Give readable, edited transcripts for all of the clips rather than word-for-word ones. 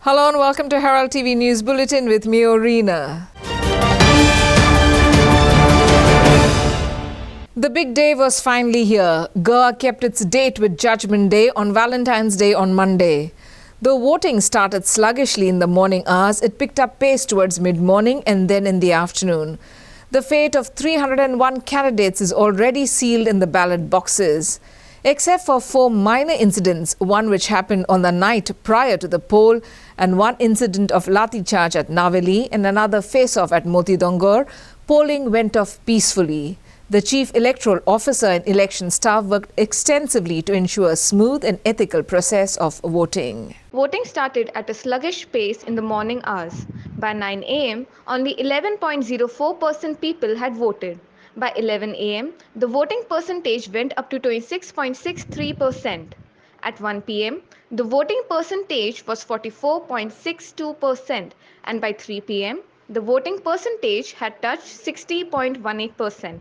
Hello and welcome to Herald TV News Bulletin with me, Orina. The big day was finally here. Goa kept its date with Judgment Day on Valentine's Day on Monday. Though voting started sluggishly in the morning hours, it picked up pace towards mid-morning and then in the afternoon. The fate of 301 candidates is already sealed in the ballot boxes. Except for 4 minor incidents, one which happened on the night prior to the poll and one incident of lathi charge at Naveli and another face-off at Moti Dongor, polling went off peacefully. The Chief Electoral Officer and election staff worked extensively to ensure a smooth and ethical process of voting. Voting started at a sluggish pace in the morning hours. By 9 a.m., only 11.04% people had voted. By 11 a.m., the voting percentage went up to 26.63%. At 1 p.m., the voting percentage was 44.62%, and by 3 p.m., the voting percentage had touched 60.18%.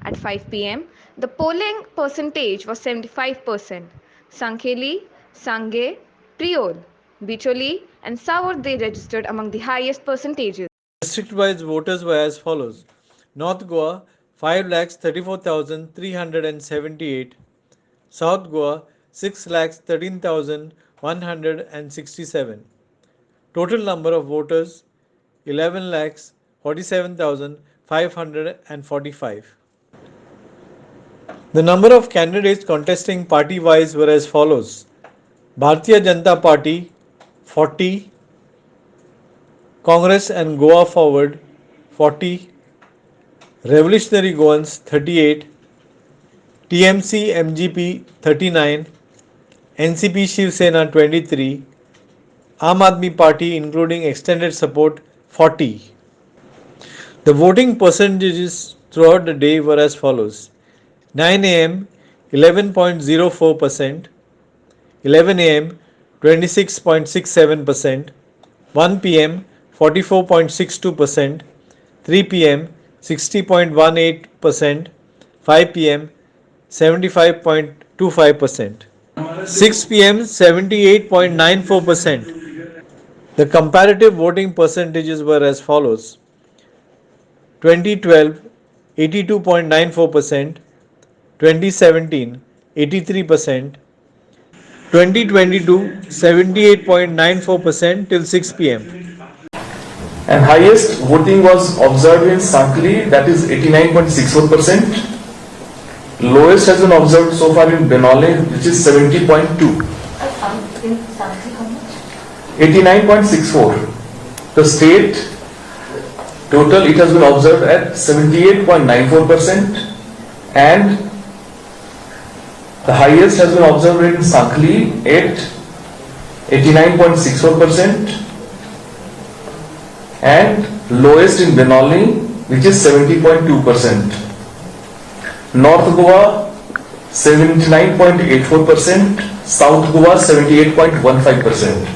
At 5 p.m., the polling percentage was 75%. Sankheli, Sangay, Priol, Bicholi and Saur they registered among the highest percentages. District-wise voters were as follows. North Goa 5,34,378, South Goa 6,13,167. Total number of voters 11,47,545. The number of candidates contesting party-wise were as follows. Bharatiya Janata Party 40, Congress and Goa Forward 40, Revolutionary Goans 38, TMC MGP 39, NCP Shiv Sena 23, Aam Aadmi Party including extended support 40. The voting percentages throughout the day were as follows. 9 am 11.04%, 11 am 26.67%, 1 pm 44.62%, 3 pm 60.18%, 5 pm 75.25%, 6 pm 78.94%. The comparative voting percentages were as follows. 2012 82.94%, 2017 83%, 2022 78.94% till 6 pm. And highest voting was observed in Sankheli, that is 89.64%. Lowest has been observed so far in Benole, which is 70.2. 89.64. The state total, it has been observed at 78.94%, and the highest has been observed in Sankheli at 89.64%. and lowest in Benoli, which is 70.2%. North Goa 79.84%, South Goa 78.15%.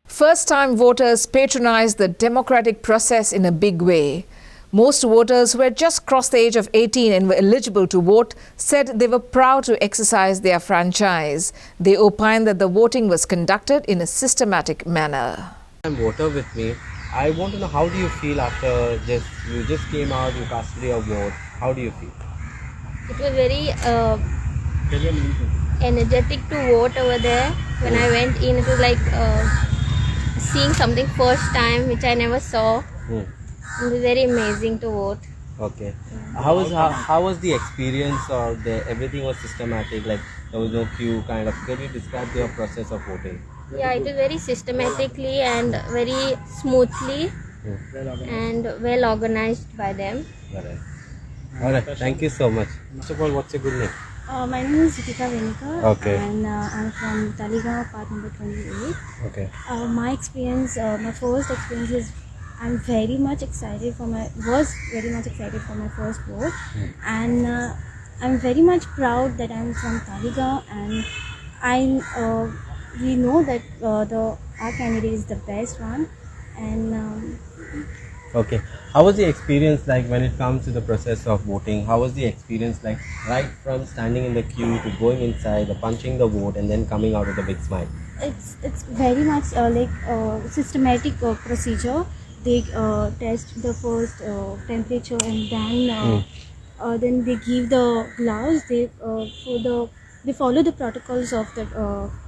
First-time voters patronized the democratic process in a big way. Most voters who had just crossed the age of 18 and were eligible to vote said they were proud to exercise their franchise. They opined that the voting was conducted in a systematic manner. I'm voter with me. I want to know, how do you feel after you just came out, you casted your vote? How do you feel? It was very energetic to vote over there. When I went in, it was like seeing something first time which I never saw. It was very amazing to vote. Okay. How was the experience, or everything was systematic, like there was no queue kind of? Can you describe your process of voting? Yeah, it was very systematically and very smoothly and well organized by them. Alright, thank you so much. First of all, what's your good name? My name is Ritika Venika, Okay. and I'm from Taligaon, part number 28. Okay. My experience, my first experience is was very much excited for my first vote, and I'm very much proud that I'm from Taligaon, and we know that our candidate is the best one, and Okay. How was the experience like when it comes to the process of voting? How was the experience like right from standing in the queue to going inside, punching the vote, and then coming out with a big smile? It's very much systematic procedure. They test the first temperature, and then they give the gloves. They follow the protocols of the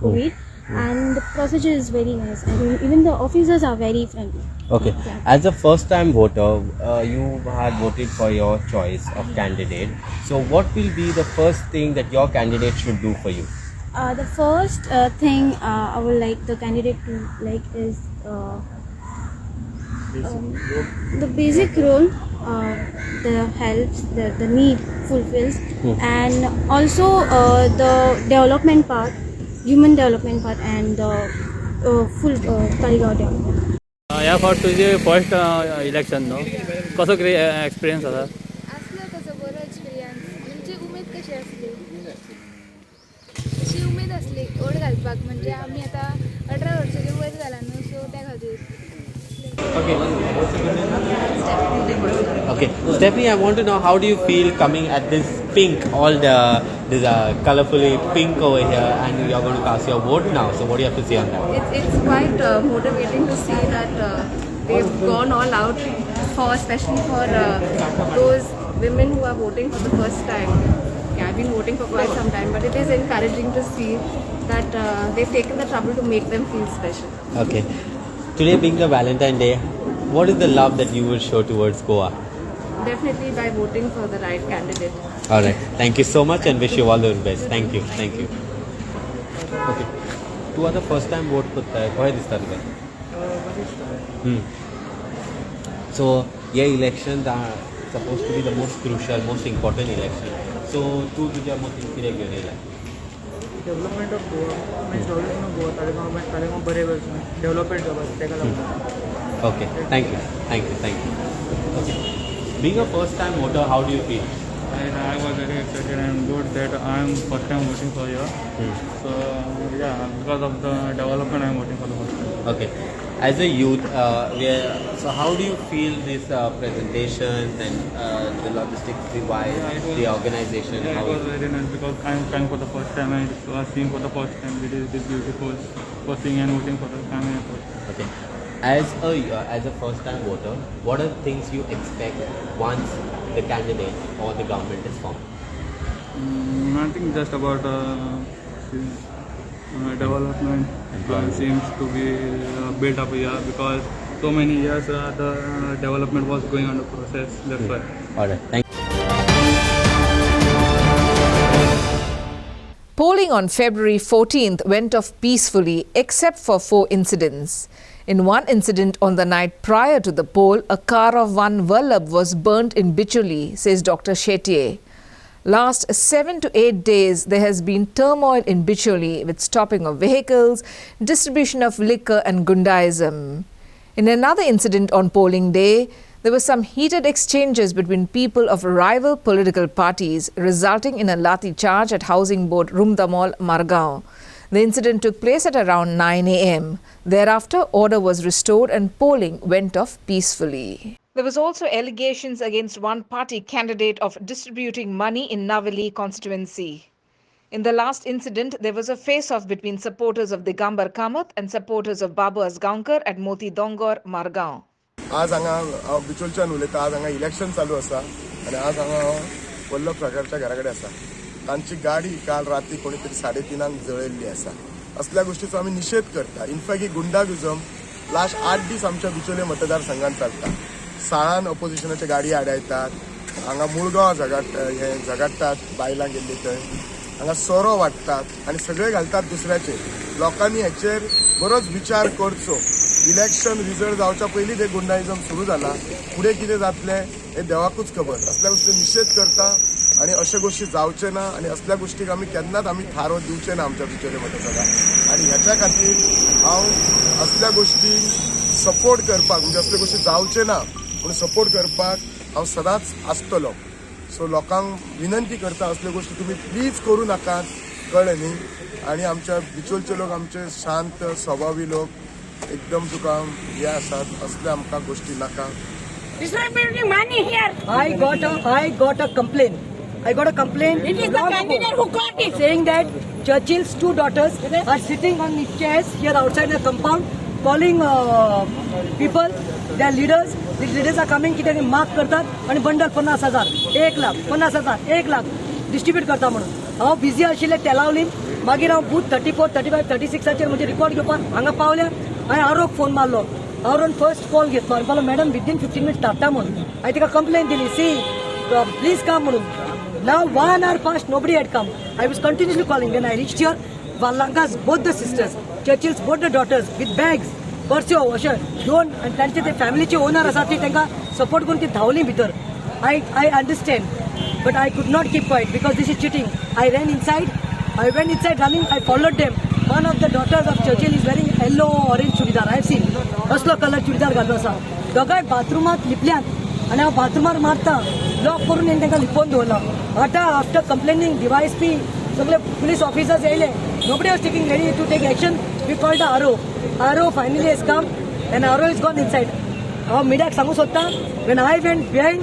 COVID, and the procedure is very nice. I mean, even the officers are very friendly. Okay. Yeah. As a first-time voter, you had voted for your choice of candidate. So, what will be the first thing that your candidate should do for you? The first thing I would like the candidate to like is the basic role, the helps, the need fulfills, and also the development part, human development part, and the full Taligaon development. या फावट तुझे first election न्हू कसो कितें experience आसा आसलो तसो बरो एक्सपिरियन्स म्हणजे उमेद कशी आसली अशी उमेद आसली ओड घालपाक म्हणजे आमी आतां 18 वर्सांचे वयर जाला न्हू सो त्या खातीर Okay, Stephanie, I want to know how do you feel coming at this pink, all this colorfully pink over here, and you're going to cast your vote now. So, what do you have to say on that? It's quite motivating to see that they've gone all out especially for those women who are voting for the first time. Yeah, I've been voting for quite some time, but it is encouraging to see that they've taken the trouble to make them feel special. Okay, today being the Valentine Day, what is the love that you will show towards Goa? Definitely by voting for the right candidate. All right, thank you so much and wish you all the best. Thank you. Okay, तू आता first time vote करता है, कौन दिसता तुका? So, yeah, elections are supposed to be the most crucial, most important election. So, तू तुझ्या मतीन कितें घेवन येयला? Development of Goa means development of Goa Taleigao बरें डेव्हलपमेंट जावपाक ताका लागून Okay, thank you. Okay, being a first time voter, how do you feel? And I was very excited and good that I am first time voting for you. So yeah, because of the development I am voting for the first time. Okay, as a youth, so how do you feel this presentation and the logistics wise, the organization? Yeah, it was very nice because I am trying for the first time and seeing for the first time it is this beautiful for seeing and voting for the family. Okay, as a first time voter, what are the things you expect once the candidate or the government is formed? Nothing, just about development seems to be built up here because so many years the development was going on the process. That's why. All right, thank you. Polling on February 14th went off peacefully except for 4 incidents. In one incident on the night prior to the poll, a car of one Vallabh was burnt in Bicholi, says Dr. Shetye. Last 7 to 8 days, there has been turmoil in Bicholi with stopping of vehicles, distribution of liquor and Gundaism. In another incident on polling day, there were some heated exchanges between people of rival political parties, resulting in a lathi charge at Housing Board Rumdamol, Margao. The incident took place at around 9 a.m. Thereafter, order was restored and polling went off peacefully. There was also allegations against one party candidate of distributing money in Navali constituency. In the last incident, there was a face-off between supporters of Digambar Kamath and supporters of Babu Asgaonkar at Moti Dongor, Margao. आज हांगा बिचोलच्यान उलयता आज हांगा election चालू आसा आनी आज हांगा वल्लभ प्रकारच्या घरा कडेन आसा तांची गाडी काल राती कोणी तरी 3:30 जळयल्ली आसा असल्या गोष्टीचो आमी निषेध करता इनफॅक्ट ही गुंडागिजम लास्ट 8 दीस आमच्या बिचोले मतदारसंघात चलता साळान ऑपोजिशनाच्या गाडी आडायतात हांगा मुळगांव झगडटात बायलां गेल्ली थंय हांगा सोरो वाडटात आनी सगळे घालतात दुसऱ्याचेर लोकांनी हेचेर बरोच विचार करचो इलेक्शन रिजल्ट जावच्या पयलींच हे गुंडाइजम सुरू जाला फुडें कितें जातलें हे देवाकूच खबर असल्या गोष्टी निषेध करता आनी अशे गोष्टी जावचे ना आनी असल्या गोष्टीक आमी केन्नाच थारो दिवचे ना आमच्या बिचोले मतदारसंघात आनी ह्याच्या खातीर हांव असल्या गोष्टी सपोर्ट करपाक म्हणजे असले गोष्टी जावचे ना म्हणून सपोर्ट करपाक हांव सदांच आसतलो सो लोकांक विनंती करता असले गोष्टी तुमी प्लीज करूं नाकात कळ्ळें न्ही आनी आमच्या बिचोलचे लोक आमचे शांत स्वभावी लोक एकदम तुका हे आसात असले आमकां गोष्टी नाका Distributing money here. I got a complaint. It is the candidate who got it. Saying that Churchill's 2 daughters are sitting on the chairs here outside the compound, calling people, their leaders. The leaders are coming, की त्यांनी mark करतात आणि bundle 50,000, 1 lakh, 50,000, 1 lakh distribute करता म्हणून. हांव busy आशिल्लें तेलावलीन. मागीर हांव बूथ 34, 35, 36 म्हजे रिकॉर्ड घेवपाक हांगा पावल्या. हांवें आरोक फोन मारलो. आरोन फर्स्ट कॉल घेतलो आनी म्हणलो मॅडम विदिन 15 मिनिट्स धाडटा म्हणून. हांवें तिका कंप्लेन दिली, सी प्लीज कम म्हणून. Now 1 hour passed, nobody had come. I was continuously calling. When I reached here, Valanka's both the sisters, Churchill's both the daughters with bags, पर्स्यो अशें घेवन आनी तांचे ते फॅमिलीचे ओनर आसा ती तांकां सपोर्ट करून ती धांवली भितर. I understand, but I could not keep quiet because this is cheating. I went inside running. I followed them. One of the daughters of Churchill is wearing yellow orange chudidar. I have seen. असलो colour churidar घालून आसा. दोगांय बाथरुमांत लिपल्यात आनी हांव बाथरुमार मारता. Lock करून हांवें तांकां लिपोवन दवरलो. आतां आफ्टर कंप्लेनिंग DYSP सगळे पुलीस ऑफिसर्स येयले. Nobody was taking ready to take action. We called the RO. RO finally has come and RO is gone inside. हांव मिडियाक सांगू सोदता, when I went behind,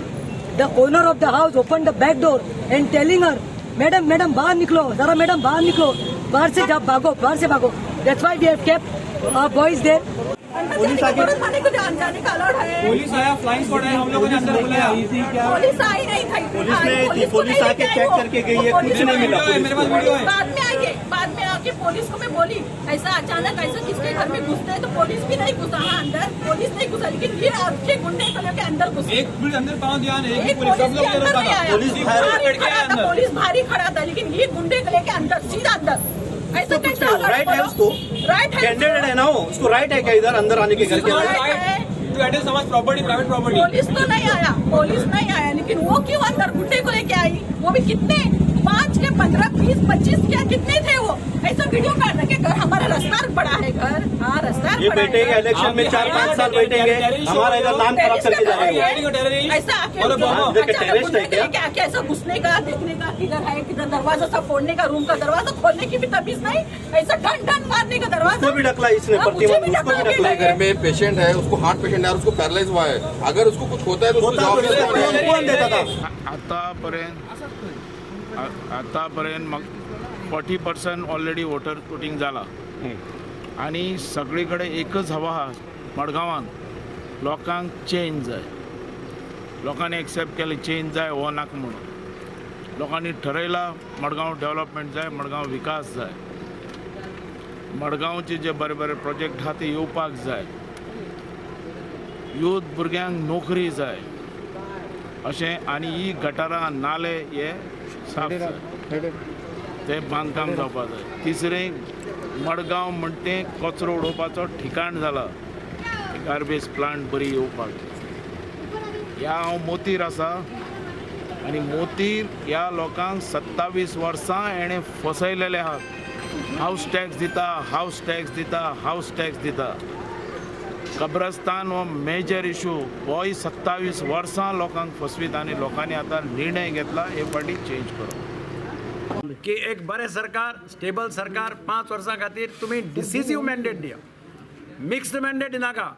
the owner of the house opened the back door and telling her, madam बाहर निकलो, जरा madam बाहर निकलो, बाहर से भागो. That's why we have kept our boys there. Police आया, फ्लाइंग स्क्वाड आया, हम लोगों ने अंदर बुलाया. पुलिस आई नहीं थी. पुलिस आके चेक करके गई है, कुछ नहीं मिला. मेरे पास वीडियो है. बाद में आके पुलिस को मैं बोली ऐसा अचानक ऐसा किसके घर में घुसते हैं, तो पुलिस भी नहीं घुसा. हाँ अंदर पुलिस नहीं घुसा, लेकिन ये अच्छे गुंडे को लेकर अंदर घुसे. एक मिनट अंदर पाँव दिया नहीं, पुलिस भारी खड़ा था, लेकिन ये गुंडे को लेकर अंदर सीधा अंदर. ऐसा कैसे राइट है उसको? राइट है, कैंडिडेट है ना वो, उसको राइट है क्या इधर अंदर आने के घर के? Property private property. पुलिस तो नहीं आया, लेकिन वो क्यों अंदर गुंडे को लेके आई? वो भी कितने 5 के 15, 20, 25 क्या कितने थे वो? ऐसा वीडियो काट रखे. घर हमारा रास्ता बड़ा है, घर हाँ रास्ता ये बैठेंगे इलेक्शन में 4-5 साल बैठेंगे, हमारा इधर नाम खराब करके जाएंगे. ऐसा कैसा घुसने का, देखने का, किधर है किधर, दरवाजा सब फोड़ने का, रूम का दरवाजा खोलने की भी तमीज नहीं. ऐसा ढन मारने का दरवाजा. उसको भी ढकला इसने, प्रतिमा उसको भी ढकला. घर में पेशेंट है, उसको हार्ट पेशेंट है, उसको पैरालाइज हुआ है. अगर उसको कुछ होता है तो उसको जॉब कौन देता था? आतापर्यंत 40% ऑलरेडी वोटिंग जाला आणि सगळीकडे एकच हवा हा मडगांवांत लोकांक चेंज जाय. लोकांनी एक्सेप्ट केले चेंज जाय हो नाका म्हणून. लोकांनी ठरयला मडगांव डेव्हलपमेंट जाय, मडगांव विकास जाय, मडगांवचे जे बरे बरे प्रोजेक्ट आहा ते येवपाक जाय, यूथ भुरग्यांक नोकरी जाय अशें. आनी ही गटारां नाले हे साफ जाय, ते बांदकाम जावपाक जाय. तिसरें मडगांव म्हणटे कचरो उडोवपाचो ठिकाण जाला, गार्बेज प्लांट बरी येवपाक. ह्या हांव मोतीर आसा आनी मोतीर ह्या लोकांक 27 वर्सां एणें फसयलेले आहात. हावस टॅक्स दिता. कब्रस्तान हो मेजर इशू, होय 27 वर्सां लोकांक फसवीत आनी लोकांनी आतां निर्णय घेतला हे फाटी चेंज करप की एक बरें सरकार, स्टेबल सरकार 5 वर्सां खातीर तुमी डिसिसीव मॅन्डेट दिया, मिक्स्ड मॅन्डेट दिनाका.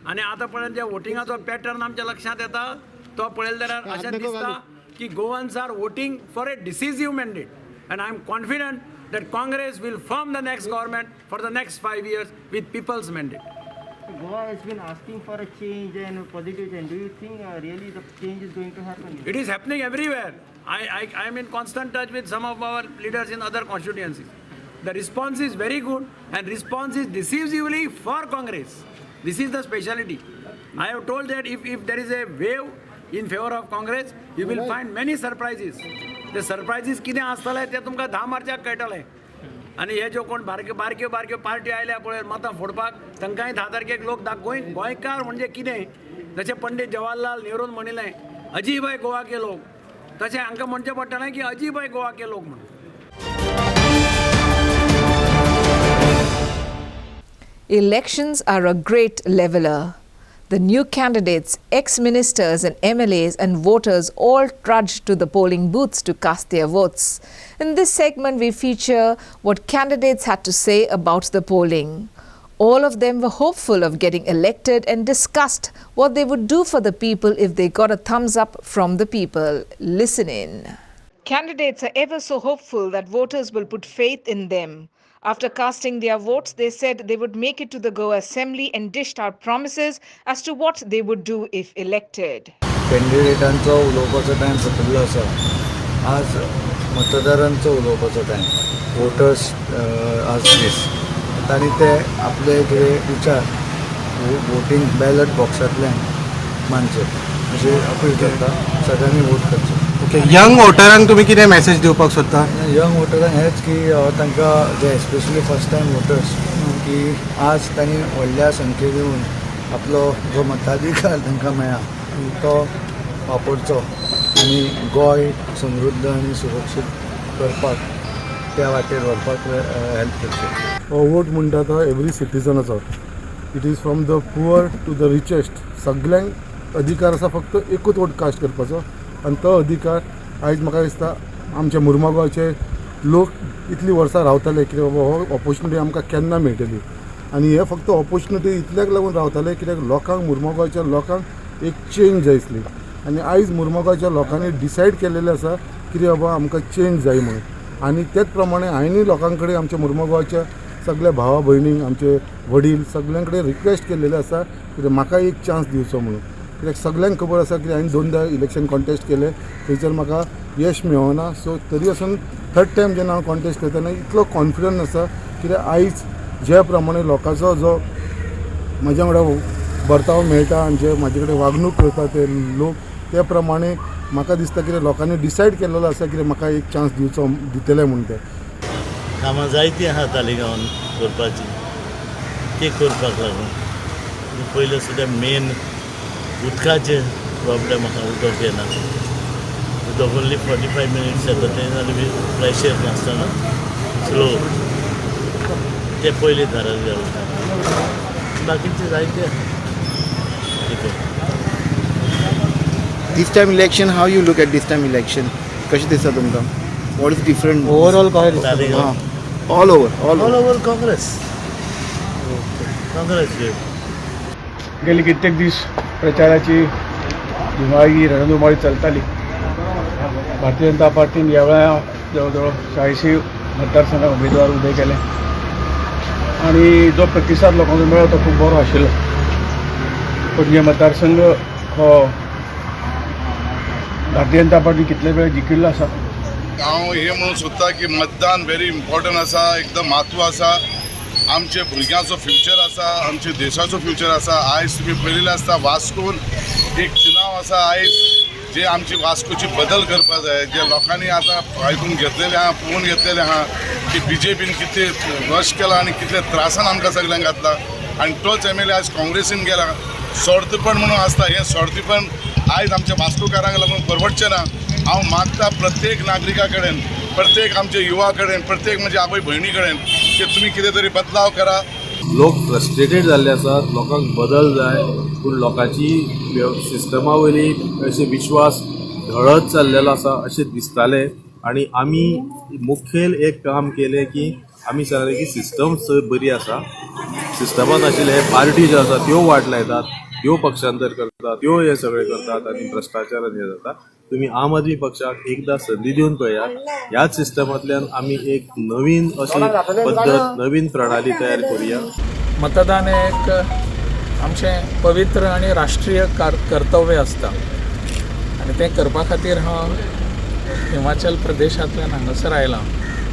आनी आतां पळय जे वोटिंगाचो पॅटर्न आमच्या लक्षांत येता तो पळयले जाल्यार अशें दिसता की Goans are voting for a decisive mandate. And I am confident that Congress will form the next government for the next 5 years with people's mandate. Goa has been asking for a change and a positive change. Do you think really the change is going to happen? It is happening everywhere. I am in constant touch with some of our leaders in other constituencies. The response is very good and response is decisively for Congress. This is the speciality. I have told that if there is a wave in favor of Congress, you will find many surprises. ते सरप्रायजीस कितें आसतले ते तुमकां 10 मार्चाक कळटले. आनी हे जो कोण बारक्यो party आयल्या पळय मतां फोडपाक, तांकांय 10 तारखेक लोक गोंयकार म्हणजे कितें, जशें पंडीत जवाहरलाल नेहरून म्हणिल्लें अजीब है गोवा के लोक, तशें हांकां म्हणचें पडटलें की अजीब है गोवा के लोक म्हणून. Elections are a great leveler. The new candidates, ex-ministers and MLAs and voters all trudged to the polling booths to cast their votes. In this segment, we feature what candidates had to say about the polling. All of them were hopeful of getting elected and discussed what they would do for the people if they got a thumbs up from the people. Listen in. Candidates are ever so hopeful that voters will put faith in them. After casting their votes, they said they would make it to the Goa Assembly and dished out promises as to what they would do if elected. कॅन्डिडेटांचो उलोवपाचो time सोंपिल्लो आसा. आज मतदारांचो उलोवपाचो time. Voters आज दीस तांणी ते आपले कितें विचार वोटींग बॅलट बॉक्सांतल्यान मांडचे अशें अपील करता. सगळ्यांनी वोट करचें. ओके, यंग वोटरांक तुमी कितें मॅसेज दिवपाक सोदता? यंग वोटरांक हेच की तांकां जे एस्पेशली फर्स्ट टायम वोटर्स की आज तांणी व्हडल्या संख्येन येवन आपलो जो मताधिकार तांकां मेळ्ळा तो वापरचो आनी गोंय समृद्ध आनी सुरक्षीत करपाक त्या वाटेर व्हरपाक हेल्प करचें. वोट म्हणटा तो एवरी सिटीजनाचो. It is from the poor to the richest. सगळ्यांक अधिकार आसा फक्त एकूच वोट कास्ट करपाचो आनी तो अधिकार आयज म्हाका दिसता आमच्या मुर्मा गोंयचे लोक इतलीं वर्सां रावताले कित्याक बाबा हो ऑपॉर्च्युनिटी आमकां केन्ना मेळटली आनी हे फक्त ऑपॉर्च्युनिटी इतल्याक लागून रावताले कित्याक लोकांक मुर्मा गोंयच्या लोकांक एक चेंज जाय आसली आनी आयज मुर्मा गोंयच्या लोकांनी डिसायड केलेलें आसा कितें बाबा आमकां चेंज जाय म्हणून आनी तेच प्रमाणे हांवेंय लोकां कडेन आमच्या मुर्मा गोंयच्या सगळ्या भावा भयणींक आमचे वडील सगळ्यां कडेन रिक्वेस्ट केलेलें आसा कित्याक म्हाका एक चान्स दिवचो म्हणून. कित्याक सगळ्यांक खबर आसा की हांवें 2दा इलेक्शन कॉन्टेस्ट केलें थंयसर म्हाका यश मेळना. सो तरी आसून थर्ड टायम जेन्ना हांव कॉन्टेस्ट करतना इतलो कॉन्फिडन्स आसा कित्याक आयज ज्या प्रमाणे लोकांचो जो म्हज्या वांगडा बर्ताव मेळटा आनी जे म्हाजे कडेन वागणूक करता ते लोक त्या प्रमाणे म्हाका दिसता की लोकांनी डिसायड केलेलो आसा की म्हाका एक चान्स दितले म्हणून. ते कामां जायतीं आहा तालिगांवान करपाची ती करपाक लागून पयलें सुद्दां मेन उदकाचे प्रॉब्लेम आहा. उदक येना. उदक ओन्ली 45 मिनिट्स येता तें जाल्यार प्रेशर नासतना स्लो ते पयलीं घरात घालता. बाकीचे जायते This time election, how you look at this time election? कशें दिसता तुमकां? What is different? Overall कशें दिसता? All over Congress. गेली कित्येक दीस प्रचाराची धुमाळी रणधुमाळी चलताली. भारतीय जनता पार्टीन ह्या वेळा जवळजवळ 40 मतदारसंघात उमेदवार उबे केले आणि जो प्रतिसाद लोकांचो मेळ्ळो तो खूब बरो आशिल्लो. पणजे मतदारसंघ हो भारतीय जनता पार्टी कितले वेळ जिखिल्लो आसा. हांव हे म्हणून सोदता की मतदान व्हेरी इम्पॉर्टंट आसा. एकदम म्हत्व आसा. आमचे भुरग्यांचो फ्युचर आसा. आमच्या देशाचो फ्युचर आसा. आयज तुमी पळयलें आसता वास्कोन एक चुनाव आसा आयज जे आमची वास्कोची बदल करपा जाय. जे लोकांनी आतां आयकून घेतलेले आहा पळोवन घेतलेले आहा की BJPन कितले रश केला आनी कितले त्रासान आमकां सगळ्यांक घातला आनी तोच MLA आयज काँग्रेसीन गेला. सोडतेपण म्हणून आसता. हे सोडतेपण आयज आमच्या वास्कोकारांक लागून परवडचें ना. हांव मागता प्रत्येक नागरिका कडेन प्रत्येक आमच्या युवा कडेन प्रत्येक म्हणजे आवय भयणी कडेन की तुमी कितें तरी बदलाव करा. लोक फ्रस्ट्रेटेड जाल्ले आसात. लोकांक बदल जाय पूण लोकांची सिस्टमा वयली अशे विश्वास ढळत चाललेलो आसा अशें दिसतालें आनी आमी मुखेल एक काम केलें की आमी सांगलें की सिस्टम बरी आसा. सिस्टमांत आशिल्ले हे पार्टी ज्यो आसा त्यो वाट लायतात त्यो पक्षांतर करतात त्यो हे सगळे करतात आनी भ्रश्टाचार हे जाता. तुम्ही आम आदमी पक्षाक एकदा संधी दिवन पळयात. ह्याच सिस्टमांतल्यान आमी एक नवीन अशी पद्दत नवीन प्रणाली तयार करूया. मतदान हे एक आमचें पवित्र आनी राष्ट्रीय कर्तव्य आसता आनी तें करपा खातीर हांव हिमाचल प्रदेशांतल्यान हांगासर आयलां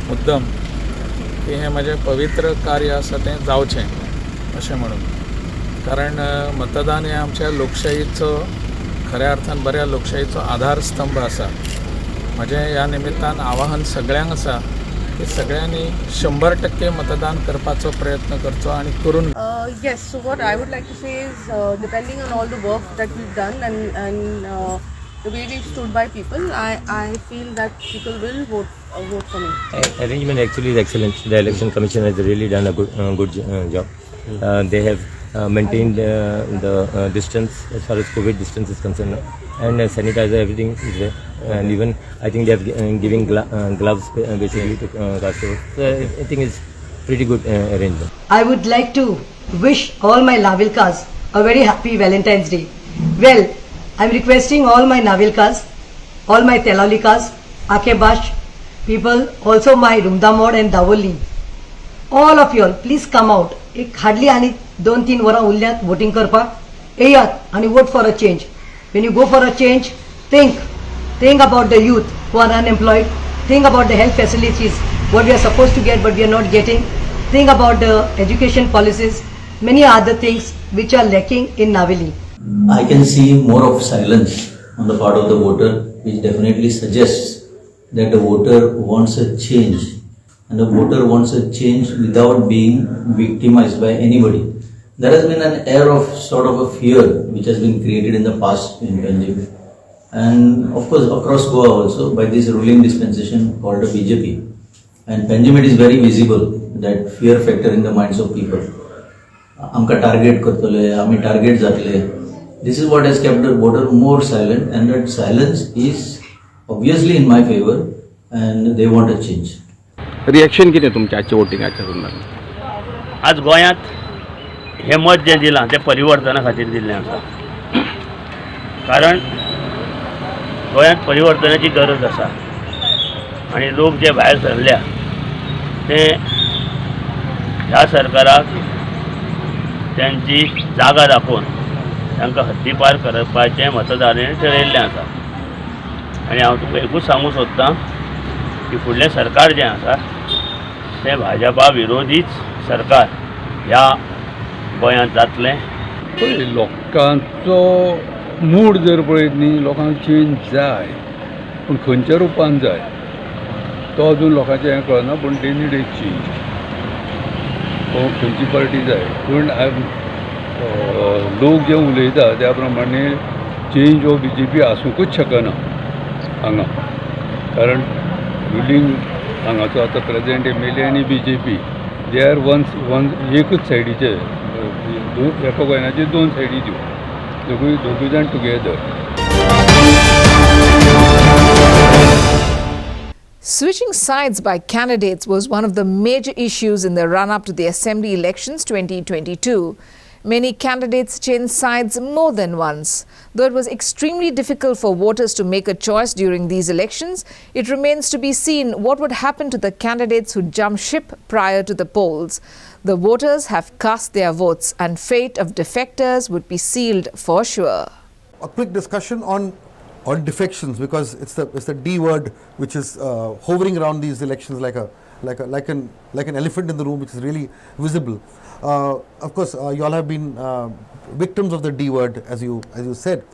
मुद्दम की हें म्हजें पवित्र कार्य आसा तें जावचें अशें म्हणून. कारण मतदान हें आमच्या लोकशायेचो खऱ्या अर्थान बऱ्या लोकशायेचो आधारस्तंभ आसा. म्हजें ह्या निमित्तान आवाहन सगळ्यांक आसा की सगळ्यांनी 100% मतदान करपाचो प्रयत्न करचो आनी करून. Yes, so what I would like to say is depending on all the work that we've done and the way we've stood by people, I feel that people will vote for me. Arrangement actually is excellent. The election commission has really done a good job. They have maintained the distance as far as COVID distance is concerned, and sanitizer, everything is there, and even I think they have giving gloves basically to customers. So I think it's pretty good arrangement. I would like to wish all my Navilkas a very happy Valentine's Day. Well, I'm requesting all my Navilkas, all my Telaulikas, Akebash people, also my Rumdamod and Davoli. All of you all, please come out. एक hardly आणि 2-3 वरां उरल्यात voting करपाक. येयात आणि vote for a change. When you go for a change, think about the youth who are unemployed. Think about the health facilities, what we are supposed to get but we are not getting. Think about the education policies, many other things which are lacking in Navili. I can see more of silence on the part of the voter, which definitely suggests that the voter wants a change, and the voter wants a change without being victimized by anybody. There has been an air of sort of a fear which has been created in the past in Punjab, and of course across Goa also by this ruling dispensation called the BJP. And Punjab it is very visible that fear factor in the minds of people. Amka target करतले, आमी target जातले. This is what has kept the voter more silent, and that silence is obviously in my favor, and they want a change. Reaction कितें तुमच्या आजच्या वोटिंगाच्या संदर्भात? आज गोंयांत हें मत जें दिलां तें परिवर्तना खातीर दिल्लें आसा. कारण गोंयांत परिवर्तनाची गरज आसा आनी लोक जे भायर सरल्या ते ह्या सरकाराक त्यांची जागा दाखोवन तांकां हद्दीपार करपाचें मतदारांनी ठरयिल्लें आसा. आनी हांव तुका एकूच सांगूंक सोदतां की फुडलें सरकार जें आसा तें भाजपा विरोधीच सरकार ह्या गोंयांत जातलें. लोकांचो मूड जर पळयत न्ही, लोकांक चेंज जाय, पूण खंयच्या रुपान जाय तो अजून लोकांचें हें कळना. पूण दे नीड ए चेंज. खंयची पार्टी जाय, पूण लोक जे उलयता त्या प्रमाणे चेंज हो BJP आसूंकच शकना हांगा. कारण रुलींग हांगाचो आतां प्रेजेंट MLA आनी BJP दे आर वन एकूच सायडीचे, एका गोंयाचे दोन सायडी त्यो दोगूय जाण together. Switching sides by candidates was one of the major issues in the run-up to the Assembly elections 2022. Many candidates changed sides more than once. Though it was extremely difficult for voters to make a choice during these elections, it remains to be seen what would happen to the candidates who jumped ship prior to the polls. The voters have cast their votes, and fate of defectors would be sealed for sure. A quick discussion on defections, because it's the D word which is hovering around these elections like an elephant in the room, which is really visible. Of course, you all have been victims of the D word, as you said.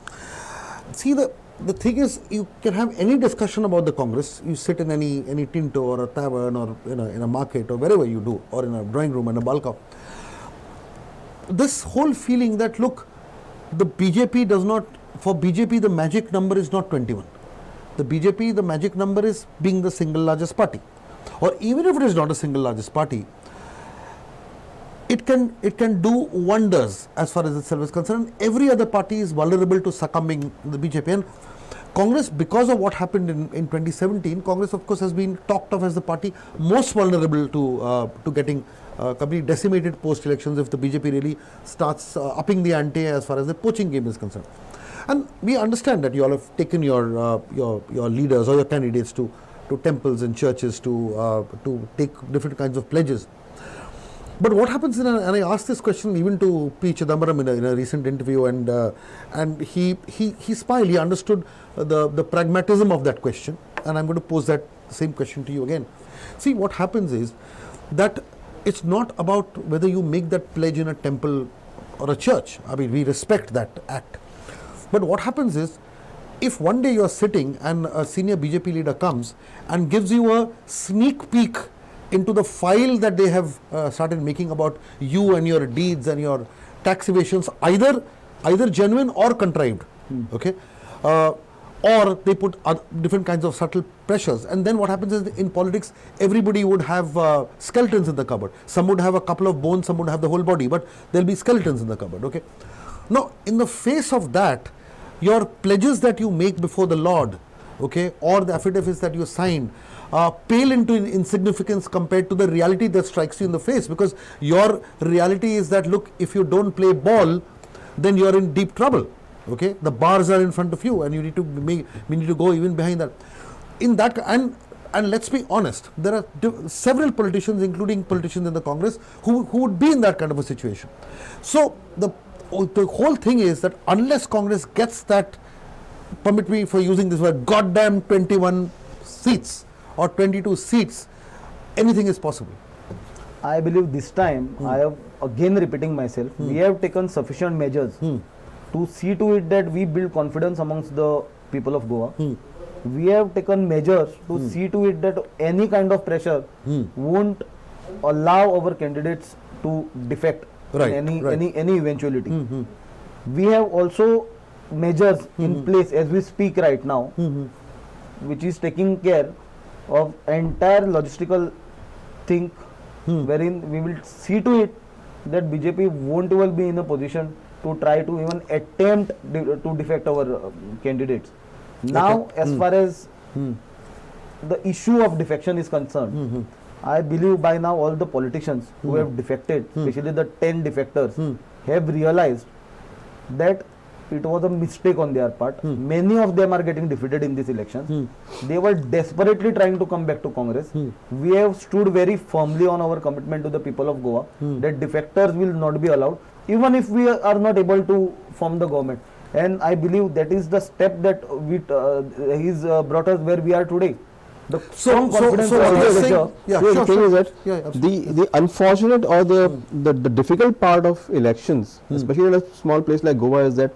See, the thing is, you can have any discussion about the Congress. You sit in any tinto or a tavern or in a market or wherever you do, or in a drawing room in a balcony. This whole feeling that, look, the BJP does not, for BJP the magic number is not 21. The BJP, the magic number is being the single largest party. Or even if it is not a single largest party, it can do wonders as far as itself is concerned. Every other party is vulnerable to succumbing the BJP. And Congress, because of what happened in 2017, Congress of course has been talked of as the party most vulnerable to getting completely decimated post-elections if the BJP really starts upping the ante as far as the poaching game is concerned. And we understand that you all have taken your leaders or your candidates to temples and churches to take different kinds of pledges. But what happens, and I asked this question even to P. Chidambaram in a recent interview, and he smiled. He understood the pragmatism of that question, and I'm going to pose that same question to you again. See, what happens is that it's not about whether you make that pledge in a temple or a church. I mean, we respect that act. But what happens is, if one day you're sitting and a senior BJP leader comes and gives you a sneak peek into the file that they have started making about you and your deeds and your tax evasions, either genuine or contrived, okay, or they put different kinds of subtle pressures. And then what happens is, in politics, everybody would have skeletons in the cupboard. Some would have a couple of bones, some would have the whole body, but there'll be skeletons in the cupboard, okay. Now, in the face of that, your pledges that you make before the Lord okay, or the affidavits that you signed pale into insignificance compared to the reality that strikes you in the face, because your reality is that, look, if you don't play ball, then you are in deep trouble. Okay, the bars are in front of you, and you need to we need to go even behind that. In that, and let's be honest, there are several politicians, including politicians in the Congress, who would be in that kind of a situation. So the whole thing is that unless Congress gets that, permit me for using this word, goddamn 21 seats or 22 seats, anything is possible. I believe this time, I have again repeating myself, we have taken sufficient measures to see to it that we build confidence amongst the people of Goa. We have taken measures to see to it that any kind of pressure won't allow our candidates to defect in any eventuality. We have also measures in place as we speak right now, which is taking care of entire logistical thing, wherein we will see to it that BJP won't well be in a position to try to even attempt to defect our candidates. Now, as far as the issue of defection is concerned, I believe by now all the politicians who have defected, especially the 10 defectors, have realized that it was a mistake on their part. Many of them are getting defeated in this election. They were desperately trying to come back to Congress. We have stood very firmly on our commitment to the people of Goa that defectors will not be allowed, even if we are not able to form the government. And I believe that is the step that he's brought us where we are today. The strong confidence the unfortunate or the difficult part of elections, especially in a small place like Goa, is that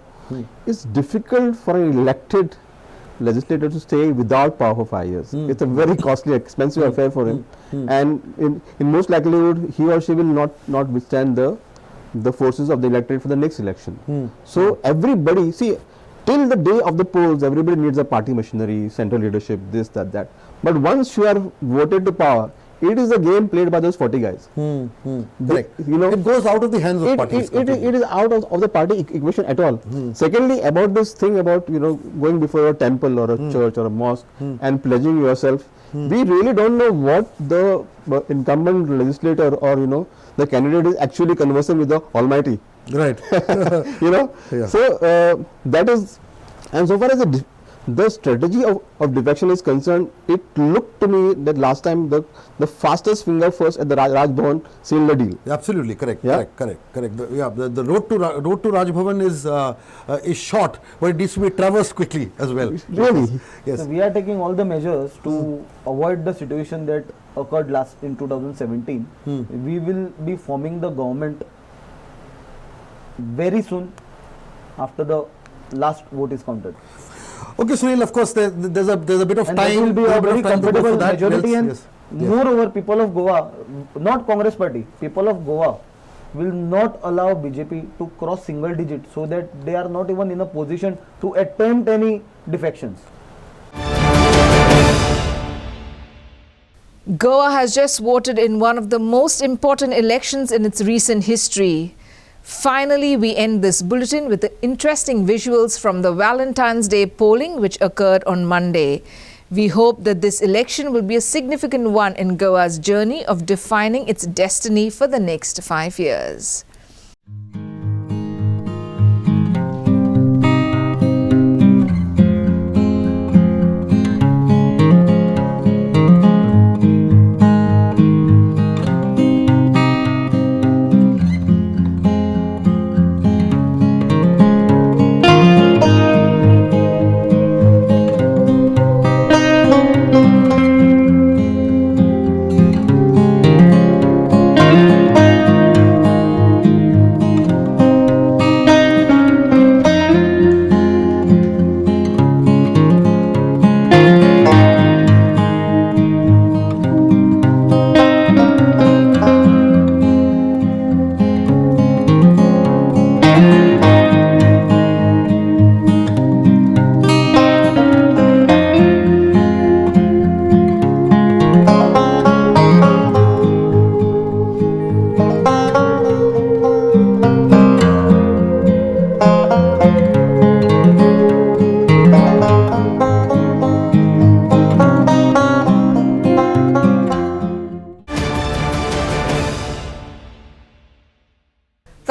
it's difficult for an elected legislator to stay without power for 5 years. It's a very costly, expensive affair for him, and in most likelihood he or she will not withstand the forces of the electorate for the next election. So everybody, see, till the day of the polls, everybody needs a party machinery, central leadership, this, that. But once you are voted to power, it is a game played by those 40 guys. Correct. It goes out of the hands of parties. It is out of the party equation at all. Secondly, about this thing about going before a temple or a church or a mosque and pledging yourself, we really don't know what the incumbent legislator or the candidate is actually conversing with the Almighty. Right. So that is, and so far as the strategy of defection is concerned, it looked to me that last time the fastest finger first at the Raj Bhavan sealed the deal. Absolutely correct. Yeah? Correct. The road to Raj Bhavan is short, but it needs to be traversed quickly as well. Really? Yes. So we are taking all the measures to avoid the situation that occurred last in 2017. We will be forming the government very soon after the last vote is counted. Okay, Sunil, of course there's a bit of and time. There will be a very comfortable majority, and yes. moreover, people of Goa, not Congress party, people of Goa will not allow BJP to cross single digit, so that they are not even in a position to attempt any defections. Goa has just voted in one of the most important elections in its recent history. Finally, we end this bulletin with the interesting visuals from the Valentine's Day polling which occurred on Monday. We hope that this election will be a significant one in Goa's journey of defining its destiny for the next 5 years.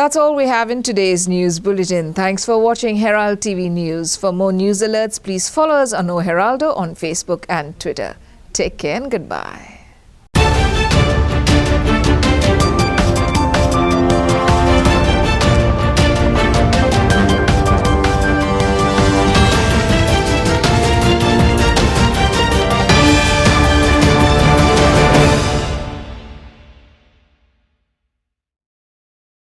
That's all we have in today's news bulletin. Thanks for watching Herald TV News. For more news alerts, please follow us on O Heraldo on Facebook and Twitter. Take care and goodbye.